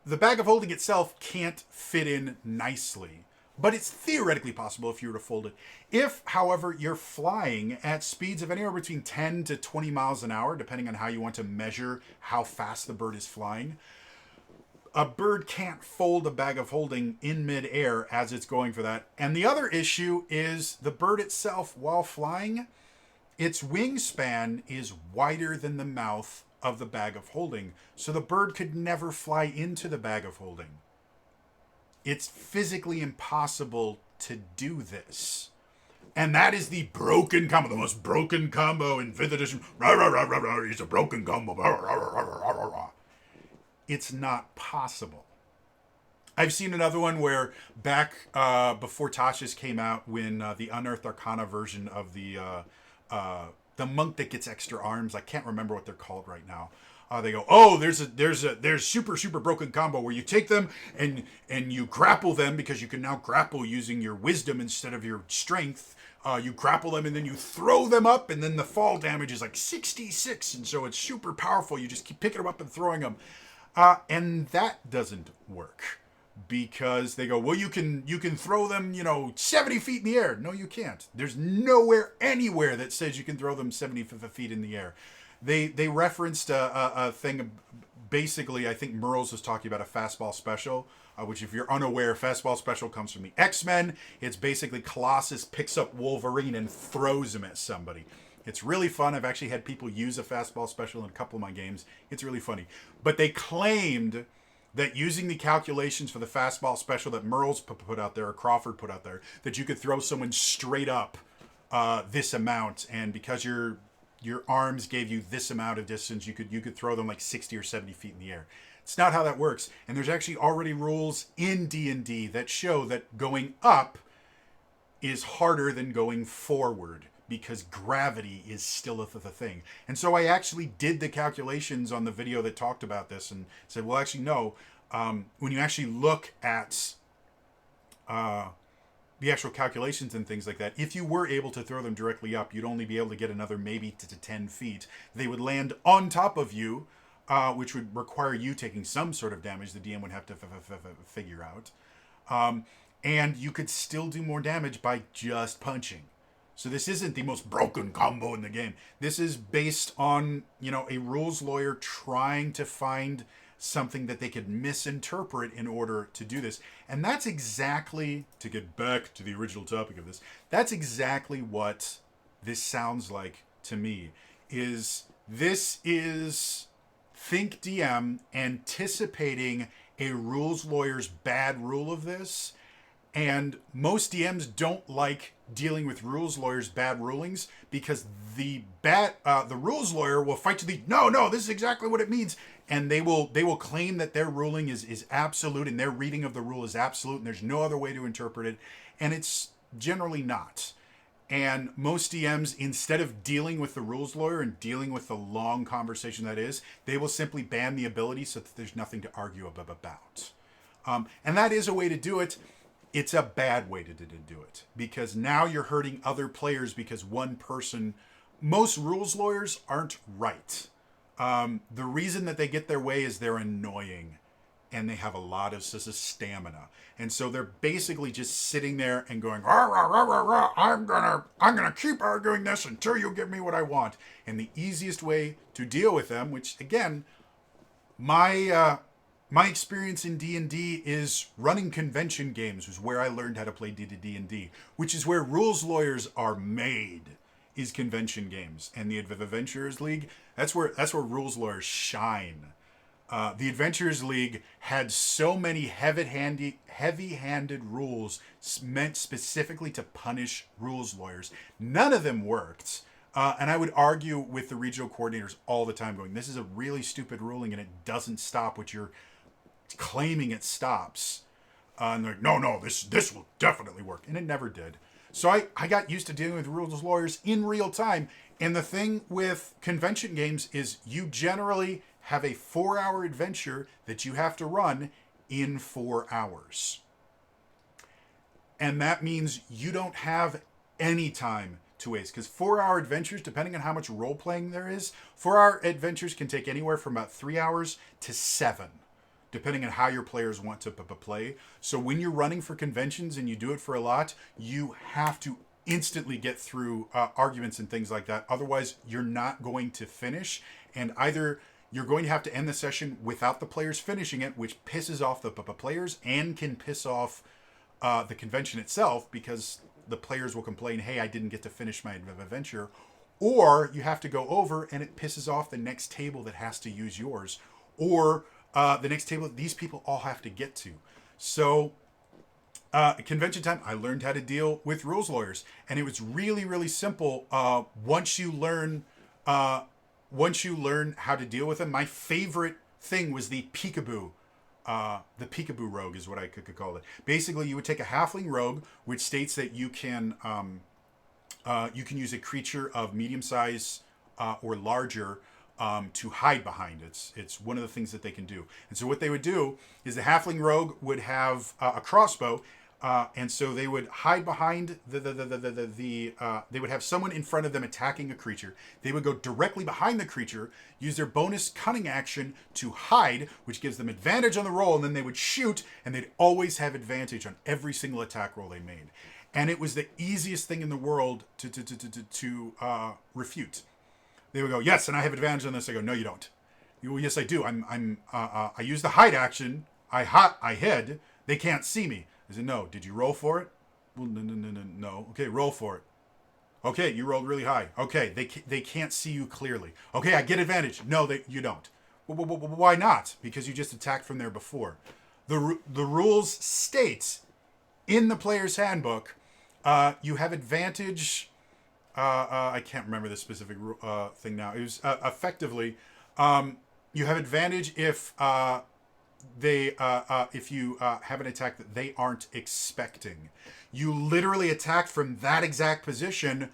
the bag of holding itself can't fit in nicely, but it's theoretically possible if you were to fold it. If, however, you're flying at speeds of anywhere between 10 to 20 miles an hour, depending on how you want to measure how fast the bird is flying, a bird can't fold a bag of holding in midair as it's going for that. And the other issue is the bird itself, while flying, its wingspan is wider than the mouth of the bag of holding. So the bird could never fly into the bag of holding. It's physically impossible to do this. And that is the broken combo, the most broken combo in 5th edition. It's a broken combo. It's not possible. I've seen another one where back before Tasha's came out, when the Unearthed Arcana version of the monk that gets extra arms, I can't remember what they're called right now. They go, oh, there's super broken combo where you take them and you grapple them, because you can now grapple using your wisdom instead of your strength. You grapple them and then you throw them up, and then the fall damage is like 66, and so it's super powerful. You just keep picking them up and throwing them, and that doesn't work, because they go, well, you can throw them 70 feet in the air. No, you can't. There's nowhere anywhere that says you can throw them 70 feet in the air. They referenced a thing. Basically, I think Merles was talking about a fastball special, which, if you're unaware, fastball special comes from the X-Men. It's basically Colossus picks up Wolverine and throws him at somebody. It's really fun. I've actually had people use a fastball special in a couple of my games. It's really funny. But they claimed that using the calculations for the fastball special that Merles put out there, or Crawford put out there, that you could throw someone straight up this amount, and because your arms gave you this amount of distance, you could throw them like 60 or 70 feet in the air. It's not how that works. And there's actually already rules in D&D that show that going up is harder than going forward, because gravity is still a thing. And so I actually did the calculations on the video that talked about this and said, well, actually, no. When you actually look at the actual calculations and things like that, if you were able to throw them directly up, you'd only be able to get another maybe to 10 feet. They would land on top of you, which would require you taking some sort of damage the DM would have to figure out. And you could still do more damage by just punching. So this isn't the most broken combo in the game. This is based on, a rules lawyer trying to find something that they could misinterpret in order to do this. And that's exactly, to get back to the original topic of this, that's exactly what this sounds like to me. This is ThinkDM anticipating a rules lawyer's bad rule of this. And most DMs don't like dealing with rules lawyers' bad rulings because the rules lawyer will fight to the no, this is exactly what it means, and they will claim that their ruling is absolute and their reading of the rule is absolute and there's no other way to interpret it, and it's generally not. And most DMs, instead of dealing with the rules lawyer and dealing with the long conversation that is, they will simply ban the ability so that there's nothing to argue about. And that is a way to do it. It's a bad way to do it because now you're hurting other players because one person, most rules lawyers aren't right. The reason that they get their way is they're annoying and they have a lot of stamina. And so they're basically just sitting there and going, rah, rah, rah, rah, rah, I'm gonna keep arguing this until you give me what I want. And the easiest way to deal with them, which again, my experience in D&D is running convention games, was where I learned how to play D&D, which is where rules lawyers are made, is convention games. And the Adventurers League, that's where rules lawyers shine. The Adventurers League had so many heavy-handed rules meant specifically to punish rules lawyers. None of them worked. And I would argue with the regional coordinators all the time going, this is a really stupid ruling and it doesn't stop what you're claiming it stops. And they're like, no, this will definitely work. And it never did. So I got used to dealing with rules lawyers in real time. And the thing with convention games is you generally have a 4-hour adventure that you have to run in 4 hours. And that means you don't have any time to waste. Because 4-hour adventures, depending on how much role-playing there is, 4-hour adventures can take anywhere from about 3 hours to 7. Depending on how your players want to play. So when you're running for conventions and you do it for a lot, you have to instantly get through arguments and things like that. Otherwise, you're not going to finish. And either you're going to have to end the session without the players finishing it, which pisses off the players and can piss off the convention itself because the players will complain, hey, I didn't get to finish my adventure. Or you have to go over and it pisses off the next table that has to use yours. Or the next table these people all have to get to. So at convention time, I learned how to deal with rules lawyers. And it was really, really simple. Once you learn how to deal with them, my favorite thing was the Peekaboo. The Peekaboo Rogue is what I could call it. Basically, you would take a halfling rogue, which states that you can use a creature of medium size or larger to hide behind. It's one of the things that they can do. And so what they would do is the halfling rogue would have a crossbow, and so they would hide behind they would have someone in front of them attacking a creature. They would go directly behind the creature, use their bonus cunning action to hide, which gives them advantage on the roll, and then they would shoot, and they'd always have advantage on every single attack roll they made. And it was the easiest thing in the world to refute. They would go, yes, and I have advantage on this. I go, no, you don't. Well, yes, I do. I use the hide action. I hid. They can't see me. I said, no. Did you roll for it? Well, no. Okay, roll for it. Okay, you rolled really high. Okay, they can't see you clearly. Okay, I get advantage. No, you don't. Well, why not? Because you just attacked from there before. The rules state in the player's handbook, you have advantage. I can't remember the specific thing now. It was effectively, you have advantage if you have an attack that they aren't expecting. You literally attacked from that exact position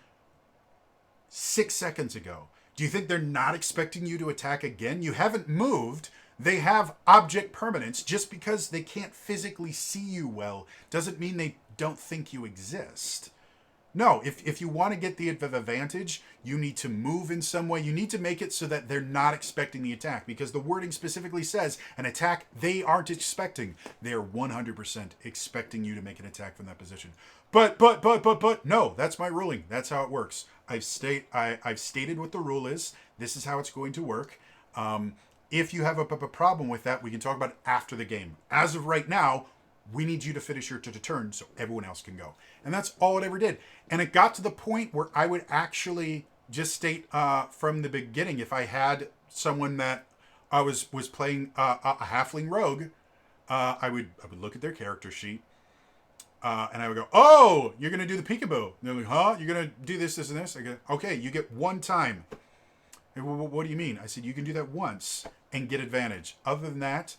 6 seconds ago. Do you think they're not expecting you to attack again? You haven't moved. They have object permanence. Just because they can't physically see you well doesn't mean they don't think you exist. No, if you want to get the advantage, you need to move in some way. You need to make it so that they're not expecting the attack, because the wording specifically says an attack they aren't expecting. They're 100% expecting you to make an attack from that position. But, no, that's my ruling. That's how it works. I've stated what the rule is. This is how it's going to work. If you have a problem with that, we can talk about it after the game. As of right now, we need you to finish your turn so everyone else can go. And that's all it ever did. And it got to the point where I would actually just state from the beginning, if I had someone that I was playing a halfling rogue, I would look at their character sheet, and I would go, "Oh, you're gonna do the peekaboo." And they're like, "Huh? You're gonna do this, this, and this?" I go, "Okay, you get one time." What do you mean? I said, "You can do that once and get advantage. Other than that,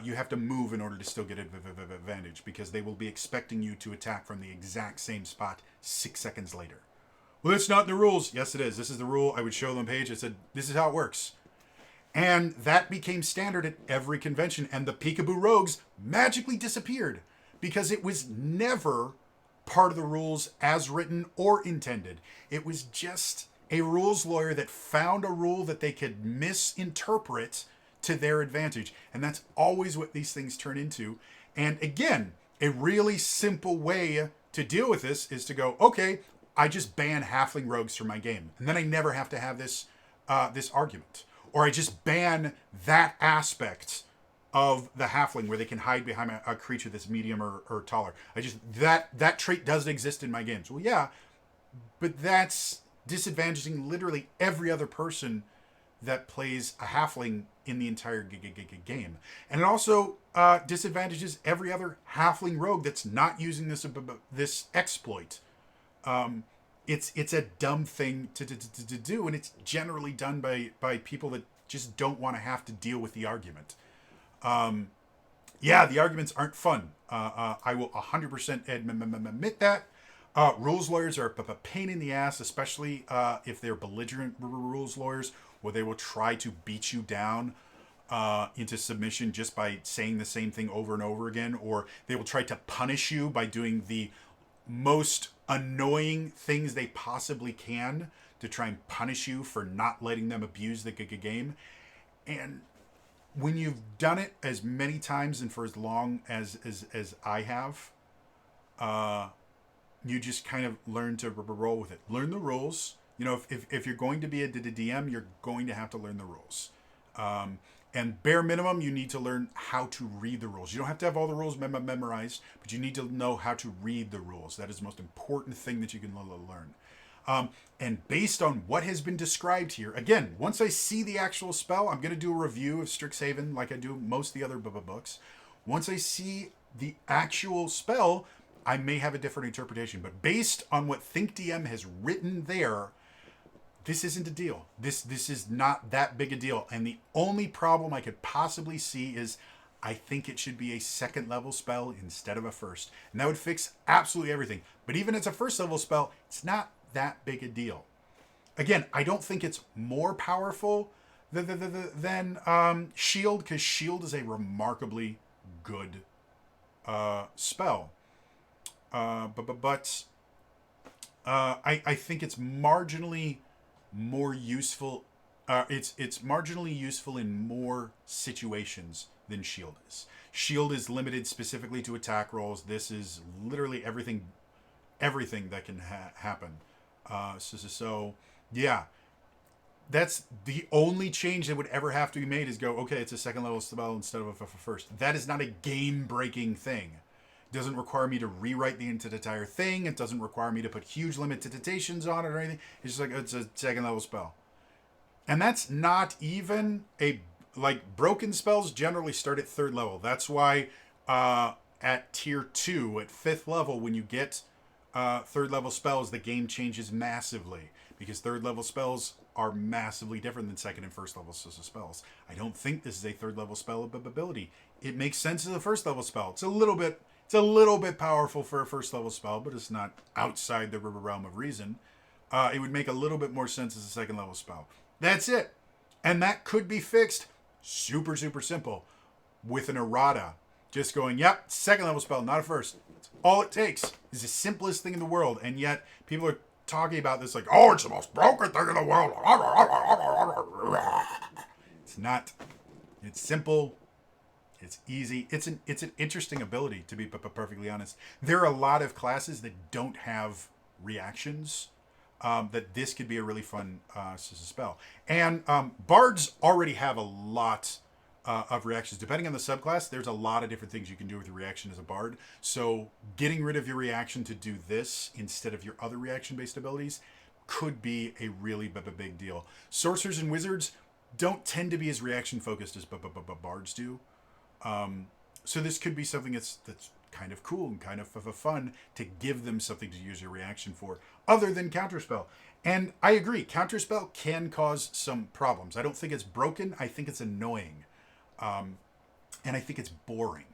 you have to move in order to still get advantage, because they will be expecting you to attack from the exact same spot 6 seconds later." "Well, that's not in the rules." "Yes, it is. This is the rule." I would show them a page. I said, "This is how it works." And that became standard at every convention. And the Peekaboo Rogues magically disappeared because it was never part of the rules as written or intended. It was just a rules lawyer that found a rule that they could misinterpret to their advantage. And that's always what these things turn into. And again, a really simple way to deal with this is to go, okay, I just ban halfling rogues from my game. And then I never have to have this argument. Or I just ban that aspect of the halfling where they can hide behind a creature that's medium or taller. That trait doesn't exist in my games. Well, yeah, but that's disadvantaging literally every other person that plays a halfling in the entire game. And it also disadvantages every other halfling rogue that's not using this exploit. It's a dumb thing to do, and it's generally done by people that just don't want to have to deal with the argument. Yeah, the arguments aren't fun. I will 100% admit that. Rules lawyers are a pain in the ass, especially if they're belligerent rules lawyers, where they will try to beat you down into submission just by saying the same thing over and over again, or they will try to punish you by doing the most annoying things they possibly can to try and punish you for not letting them abuse the game. And when you've done it as many times and for as long as I have, you just kind of learn to roll with it. Learn the rules. You know, if you're going to be a DM, you're going to have to learn the rules. And bare minimum, you need to learn how to read the rules. You don't have to have all the rules memorized, but you need to know how to read the rules. That is the most important thing that you can learn. And based on what has been described here, again, once I see the actual spell, I'm going to do a review of STRIXHAVEN like I do most of the other books. Once I see the actual spell, I may have a different interpretation. But based on what ThinkDM has written there, this isn't a deal. This is not that big a deal. And the only problem I could possibly see is I think it should be a second level spell instead of a first. And that would fix absolutely everything. But even as a first level spell, it's not that big a deal. Again, I don't think it's more powerful than Shield, because Shield is a remarkably good spell. But I think it's marginally more useful. It's marginally useful in more situations than Shield is. Shield is limited specifically to attack rolls. This is literally everything that can happen. So yeah, that's the only change that would ever have to be made is go, okay, it's a second level spell instead of a first. That is not a game breaking thing. It doesn't require me to rewrite the entire thing. It doesn't require me to put huge limitations on it or anything. It's just like, it's a second level spell. And that's not even broken spells generally start at third level. That's why at tier 2, at 5th level, when you get third level spells, the game changes massively, because third level spells are massively different than second and first level spells. I don't think this is a third level spell ability. It makes sense as a first level spell. It's a little bit powerful for a first level spell, but it's not outside the realm of reason. It would make a little bit more sense as a second level spell. That's it. And that could be fixed super, super simple with an errata. Just going, yep, second level spell, not a first. That's all it takes is the simplest thing in the world, and yet people are talking about this like, oh, it's the most broken thing in the world. It's not. It's simple. It's easy. It's an interesting ability, to be perfectly honest. There are a lot of classes that don't have reactions. That this could be a really fun spell. And bards already have a lot of reactions. Depending on the subclass, there's a lot of different things you can do with your reaction as a bard. So getting rid of your reaction to do this instead of your other reaction-based abilities could be a really big deal. Sorcerers and wizards don't tend to be as reaction-focused as bards do. So this could be something that's kind of cool and kind of fun to give them something to use your reaction for other than counterspell. And I agree, counterspell can cause some problems. I don't think it's broken. I think it's annoying. And I think it's boring.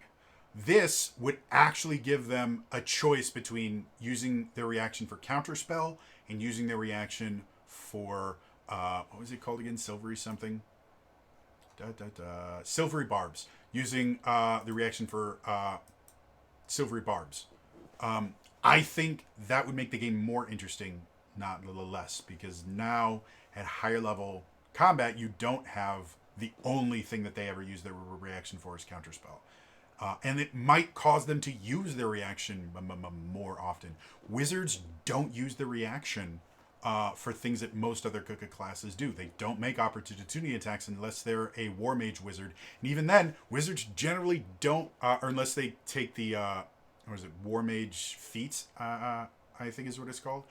This would actually give them a choice between using their reaction for counterspell and using their reaction for, what was it called again? Silvery something? Silvery barbs. Using the reaction for silvery barbs. I think that would make the game more interesting, not a little less, because now at higher level combat, you don't have the only thing that they ever use their reaction for is counterspell. And it might cause them to use their reaction more often. Wizards don't use the reaction for things that most other classes do. They don't make opportunity attacks unless they're a war mage wizard. And even then, wizards generally don't, or unless they take the, what is it, war mage feats, I think is what it's called.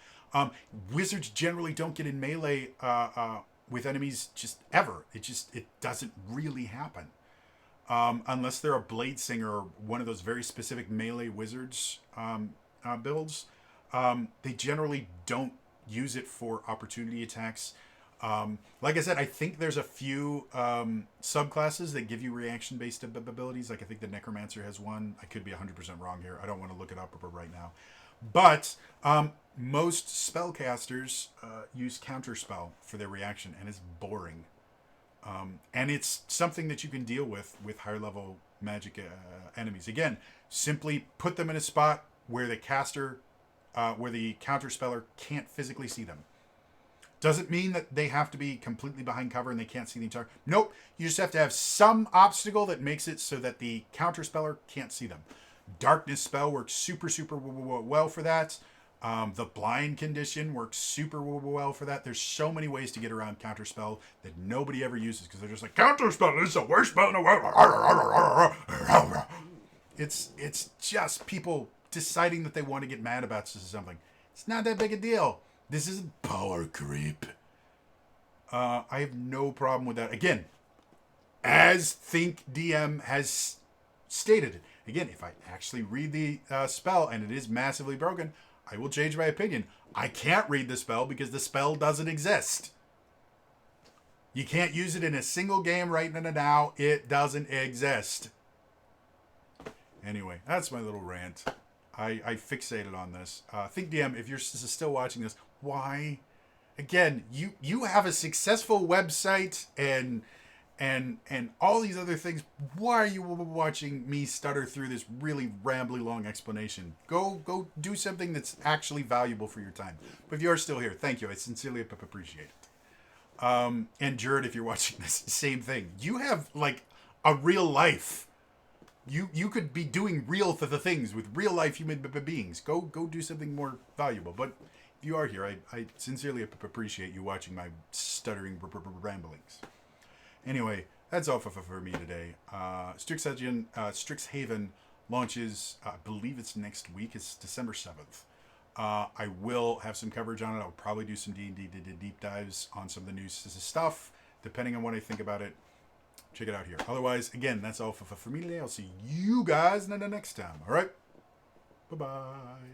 Wizards generally don't get in melee with enemies just ever. It doesn't really happen. Unless they're a blade singer or one of those very specific melee wizards builds, they generally don't use it for opportunity attacks. Like I said, I think there's a few subclasses that give you reaction-based abilities. Like I think the Necromancer has one. I could be 100% wrong here. I don't want to look it up right now. But most spellcasters use counterspell for their reaction, and it's boring. And it's something that you can deal with higher level magic enemies. Again, simply put them in a spot where the caster, where the counterspeller can't physically see them. Doesn't mean that they have to be completely behind cover and they can't see the entire... Nope, you just have to have some obstacle that makes it so that the counterspeller can't see them. Darkness spell works super well for that. The blind condition works super well for that. There's so many ways to get around counterspell that nobody ever uses because they're just like, counterspell is the worst spell in the world. It's just people deciding that they want to get mad about something. It's not that big a deal. This isn't power creep. I have no problem with that. Again, as ThinkDM has stated, again, if I actually read the spell and it is massively broken, I will change my opinion. I can't read the spell because the spell doesn't exist. You can't use it in a single game right now. It doesn't exist. Anyway, that's my little rant. I fixated on this. ThinkDM, if you're still watching this, why? Again, you have a successful website and all these other things. Why are you watching me stutter through this really rambly long explanation? Go do something that's actually valuable for your time. But if you are still here, thank you. I sincerely appreciate it. And Jared, if you're watching this, same thing. You have like a real life. You could be doing real things with real life human beings. Go do something more valuable. But if you are here, I sincerely appreciate you watching my stuttering ramblings. Anyway, that's all for me today. STRIXHAVEN launches, I believe it's next week. It's December 7th. I will have some coverage on it. I'll probably do some D&D deep dives on some of the new stuff, depending on what I think about it. Check it out here. Otherwise, again, that's all for me today. I'll see you guys next time. All right? Bye-bye.